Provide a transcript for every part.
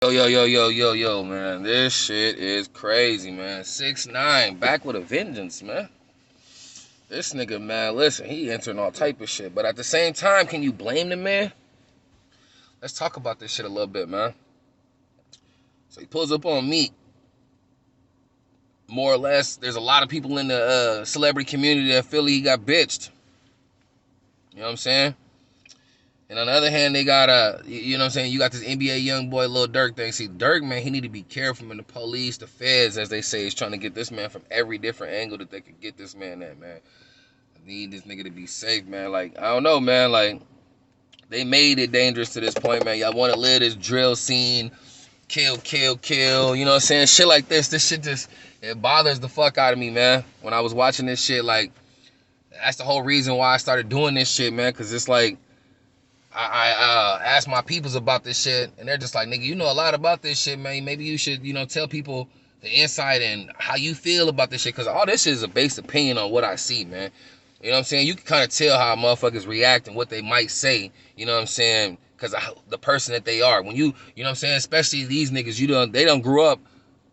Yo, man. This shit is crazy, man. 6ix9ine back with a vengeance, man. This nigga, man, listen, he entering all type of shit. But at the same time, can you blame the man? Let's talk about this shit a little bit, man. So he pulls up on Meek. More or less, there's a lot of people in the celebrity community that feel he got bitched. You know what I'm saying? And on the other hand, they got you know what I'm saying, you got this NBA young boy, Lil Durk thing. See, Durk, man, he need to be careful, man. The police, the feds, as they say, is trying to get this man from every different angle that they could get this man at, man. I need this nigga to be safe, man. Like, I don't know, man. Like, they made it dangerous to this point, man. Y'all want to live this drill scene, kill, kill, kill. You know what I'm saying? Shit like this shit just, it bothers the fuck out of me, man. When I was watching this shit, like, that's the whole reason why I started doing this shit, man. Because it's like, I asked my peoples about this shit, and they're just like, nigga, you know a lot about this shit, man. Maybe you should, you know, tell people the insight and how you feel about this shit. Because all this shit is a based opinion on what I see, man. You know what I'm saying? You can kind of tell how motherfuckers react and what they might say, you know what I'm saying, because of the person that they are. When you know what I'm saying, especially these niggas, they don't grow up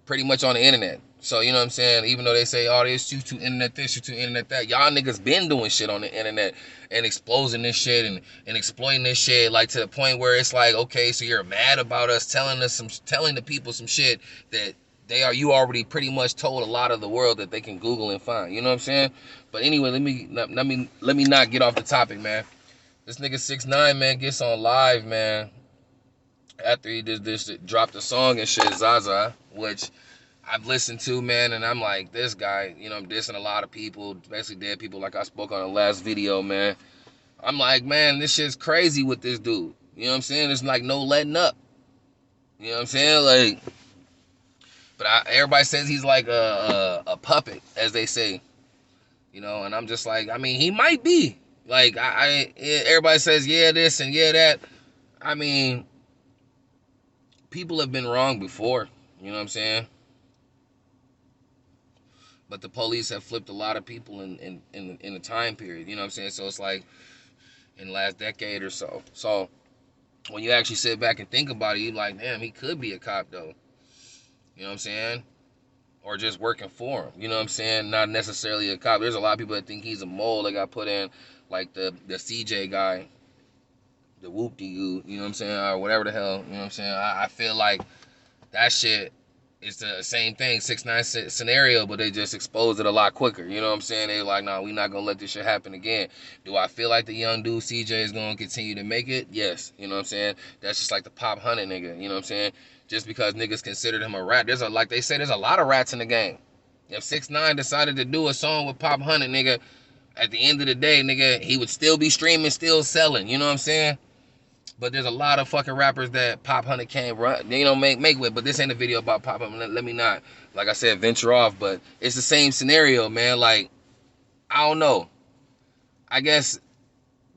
pretty much on the internet. So, you know what I'm saying? Even though they say, oh, this, you to internet this, you to internet that. Y'all niggas been doing shit on the internet and exposing this shit and exploiting this shit, like, to the point where it's like, okay, so you're mad about us telling the people some shit that you already pretty much told a lot of the world that they can Google and find. You know what I'm saying? But anyway, let me not get off the topic, man. This nigga 6ix9ine, man, gets on live, man, after he did this, dropped a song and shit, Zaza, which I've listened to, man, and I'm like, this guy, you know, I'm dissing a lot of people, especially dead people, like I spoke on the last video, man. I'm like, man, this shit's crazy with this dude. You know what I'm saying? There's like no letting up. You know what I'm saying? Like, but everybody says he's like a puppet, as they say. You know, and I'm just like, I mean, he might be. Like, everybody says, yeah, this and yeah, that. I mean, people have been wrong before. You know what I'm saying? But the police have flipped a lot of people in a time period. You know what I'm saying? So it's like in the last decade or so. So when you actually sit back and think about it, you're like, damn, he could be a cop though. You know what I'm saying? Or just working for him. You know what I'm saying? Not necessarily a cop. There's a lot of people that think he's a mole that got put in, like the CJ guy, the whoop-de-goo, you know what I'm saying? Or whatever the hell, you know what I'm saying? I feel like that shit is the same thing, 6ix9ine scenario, but they just exposed it a lot quicker. You know what I'm saying? They like, nah, we not gonna let this shit happen again. Do I feel like the young dude CJ is gonna continue to make it? Yes. You know what I'm saying? That's just like the Pop Hunter nigga. You know what I'm saying? Just because niggas considered him a rat, like they say, there's a lot of rats in the game. If 6ix9ine decided to do a song with Pop Hunter, nigga, at the end of the day, nigga, he would still be streaming, still selling. You know what I'm saying? But there's a lot of fucking rappers that Pop Hunter can't run, you know, make with. But this ain't a video about Pop Hunter. Let me not, like I said, venture off. But it's the same scenario, man. Like, I don't know. I guess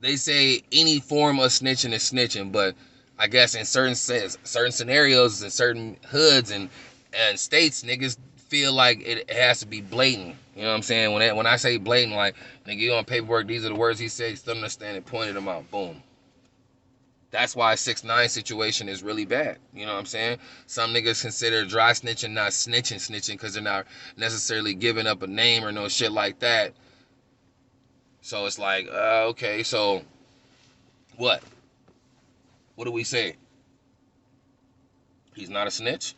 they say any form of snitching is snitching, but I guess in certain scenarios and certain hoods and states, niggas feel like it has to be blatant. You know what I'm saying? When I say blatant, like, nigga, you on paperwork, these are the words he said, he stood on the stand and pointed them out. Boom. That's why 6ix9ine situation is really bad. You know what I'm saying? Some niggas consider dry snitching not snitching because they're not necessarily giving up a name or no shit like that. So it's like, okay, so what? What do we say? He's not a snitch?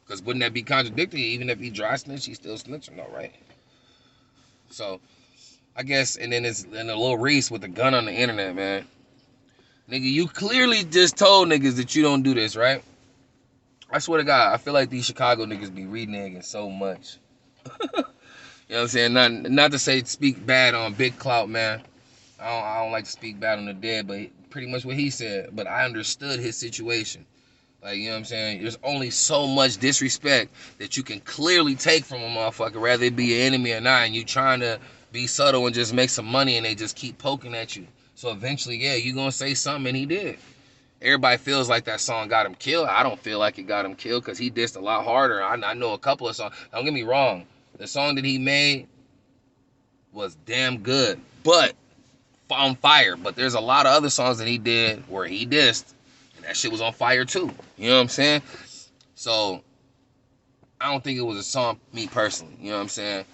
Because wouldn't that be contradictory? Even if he dry snitch, he's still snitching, though, right? So I guess, and then it's and a little Reese with the gun on the internet, man. Nigga, you clearly just told niggas that you don't do this, right? I swear to God, I feel like these Chicago niggas be reneging so much. You know what I'm saying? Not to say speak bad on Big Clout, man. I don't like to speak bad on the dead, but pretty much what he said. But I understood his situation. Like, you know what I'm saying? There's only so much disrespect that you can clearly take from a motherfucker, whether it be an enemy or not, and you trying to be subtle and just make some money and they just keep poking at you. So eventually, yeah, you gonna say something, and he did. Everybody feels like that song got him killed. I don't feel like it got him killed because he dissed a lot harder. I know a couple of songs. Don't get me wrong. The song that he made was damn good. But on fire. But there's a lot of other songs that he did where he dissed, and that shit was on fire too. You know what I'm saying? So I don't think it was a song, me personally. You know what I'm saying?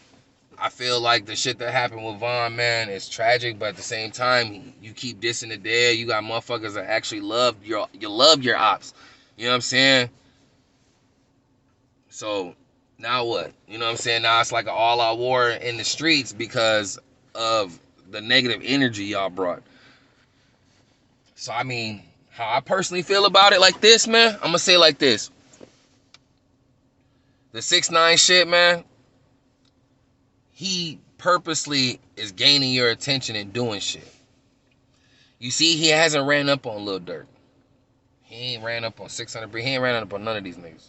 I feel like the shit that happened with Von, man, is tragic, but at the same time, you keep dissing the dead. You got motherfuckers that actually love your ops. You know what I'm saying? So now what? You know what I'm saying? Now it's like an all-out war in the streets because of the negative energy y'all brought. So I mean, how I personally feel about it like this, man, I'm gonna say like this. The 6ix9ine shit, man, he purposely is gaining your attention and doing shit. You see, he hasn't ran up on Lil Durk. He ain't ran up on 600Breezy. He ain't ran up on none of these niggas.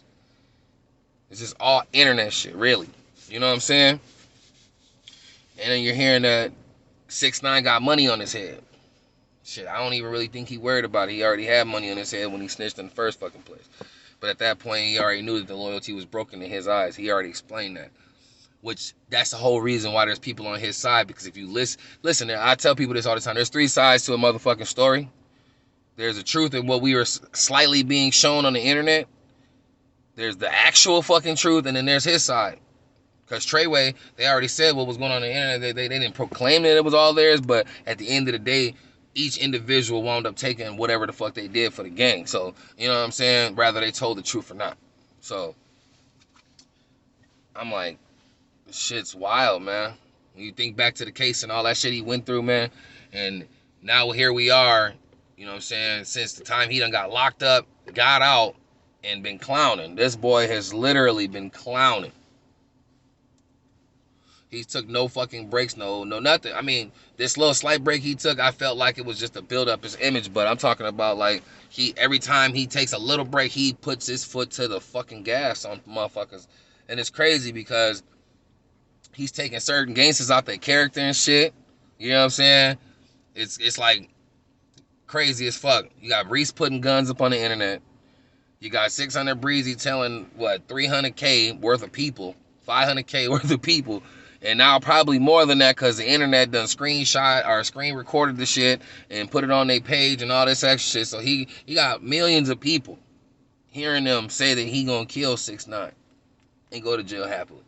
It's just all internet shit, really. You know what I'm saying? And then you're hearing that 6ix9ine got money on his head. Shit, I don't even really think he worried about it. He already had money on his head when he snitched in the first fucking place. But at that point, he already knew that the loyalty was broken in his eyes. He already explained that. Which, that's the whole reason why there's people on his side. Because if you listen, I tell people this all the time. There's 3 sides to a motherfucking story. There's the truth in what we were slightly being shown on the internet. There's the actual fucking truth, and then there's his side. Because Treyway, they already said what was going on the internet. They didn't proclaim that it was all theirs, but at the end of the day, each individual wound up taking whatever the fuck they did for the gang. So, you know what I'm saying? Rather they told the truth or not. So, I'm like, this shit's wild, man. When you think back to the case and all that shit he went through, man, and now here we are, you know what I'm saying, since the time he done got locked up, got out, and been clowning. This boy has literally been clowning. He took no fucking breaks, no nothing. I mean, this little slight break he took, I felt like it was just to build up his image, but I'm talking about like every time he takes a little break, he puts his foot to the fucking gas on motherfuckers. And it's crazy because he's taking certain gangsters out their character and shit. You know what I'm saying? It's like crazy as fuck. You got Reese putting guns up on the internet. You got 600Breezy telling, what, 300K worth of people, 500K worth of people, and now probably more than that because the internet done screenshot or screen recorded the shit and put it on their page and all this extra shit. So he got millions of people hearing them say that he gonna kill 6ix9ine and go to jail happily.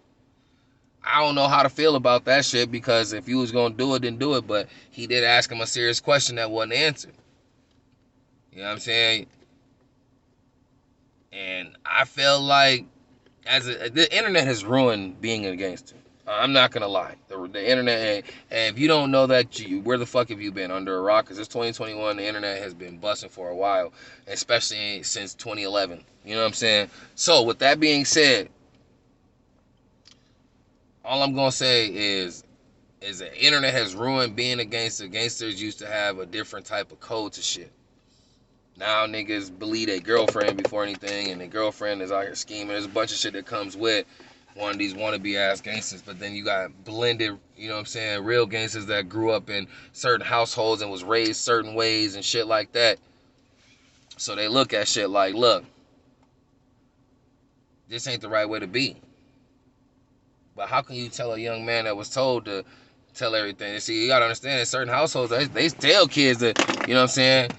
I don't know how to feel about that shit because if you was gonna do it, then do it. But he did ask him a serious question that wasn't answered. You know what I'm saying? And I feel like the internet has ruined being a gangster. I'm not gonna lie. The internet, and if you don't know that, where the fuck have you been, under a rock? Because it's 2021, the internet has been busting for a while, especially since 2011. You know what I'm saying? So with that being said, all I'm gonna say is the internet has ruined being a gangster. Gangsters used to have a different type of code to shit. Now niggas believe their girlfriend before anything, and their girlfriend is out here scheming. There's a bunch of shit that comes with one of these wannabe ass gangsters. But then you got blended, you know what I'm saying, real gangsters that grew up in certain households and was raised certain ways and shit like that. So they look at shit like, look, this ain't the right way to be. But how can you tell a young man that was told to tell everything? And see, you gotta understand, in certain households, they tell kids that, you know what I'm saying,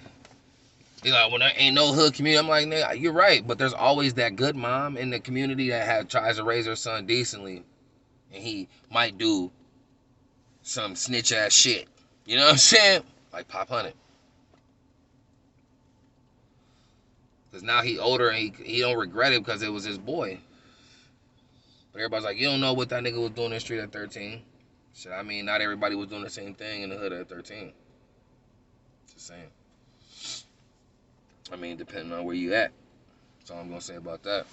he's like, well, there ain't no hood community. I'm like, nigga, you're right, but there's always that good mom in the community that tries to raise her son decently, and he might do some snitch ass shit. You know what I'm saying? Like Pop Hunted. Because now he older and he don't regret it because it was his boy. But everybody's like, you don't know what that nigga was doing in the street at 13. Shit, I mean, not everybody was doing the same thing in the hood at 13. Just saying. I mean, depending on where you at. That's all I'm going to say about that.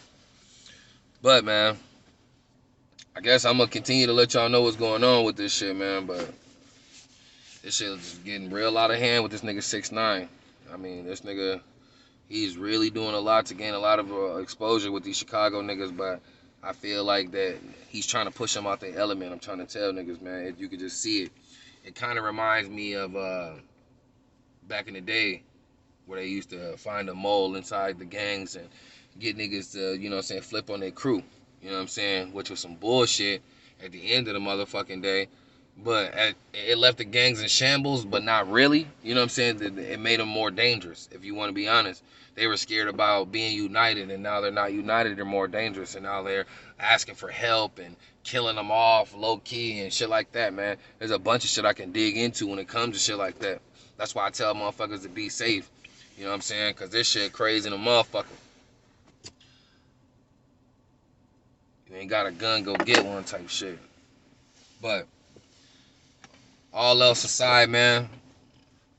But, man, I guess I'm going to continue to let y'all know what's going on with this shit, man. But this shit is just getting real out of hand with this nigga 6ix9ine. I mean, this nigga, he's really doing a lot to gain a lot of exposure with these Chicago niggas. But I feel like that he's trying to push them out their element. I'm trying to tell niggas, man. If you could just see it. It kind of reminds me of back in the day, where they used to find a mole inside the gangs and get niggas to, you know what I'm saying, flip on their crew. You know what I'm saying? Which was some bullshit at the end of the motherfucking day. But it left the gangs in shambles, but not really. You know what I'm saying? It made them more dangerous, if you want to be honest. They were scared about being united, and now they're not united. They're more dangerous, and now they're asking for help and killing them off low key and shit like that, man. There's a bunch of shit I can dig into when it comes to shit like that. That's why I tell motherfuckers to be safe. You know what I'm saying? Because this shit crazy in a motherfucker. You ain't got a gun, go get one type shit. But all else aside, man,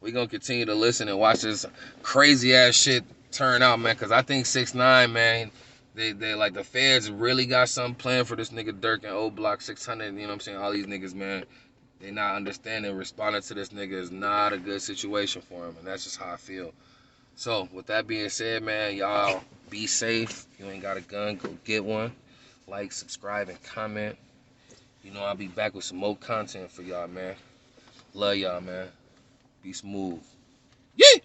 we gonna continue to listen and watch this crazy ass shit turn out, man. Cause I think 6ix9ine, man, they like the feds really got something planned for this nigga Dirk and O Block 600. You know what I'm saying? All these niggas, man, they not understanding. Responding to this nigga is not a good situation for him, and that's just how I feel. So with that being said, man, y'all be safe. If you ain't got a gun, go get one. Like, subscribe, and comment. You know I'll be back with some more content for y'all, man. Love y'all, man. Be smooth. Yeah!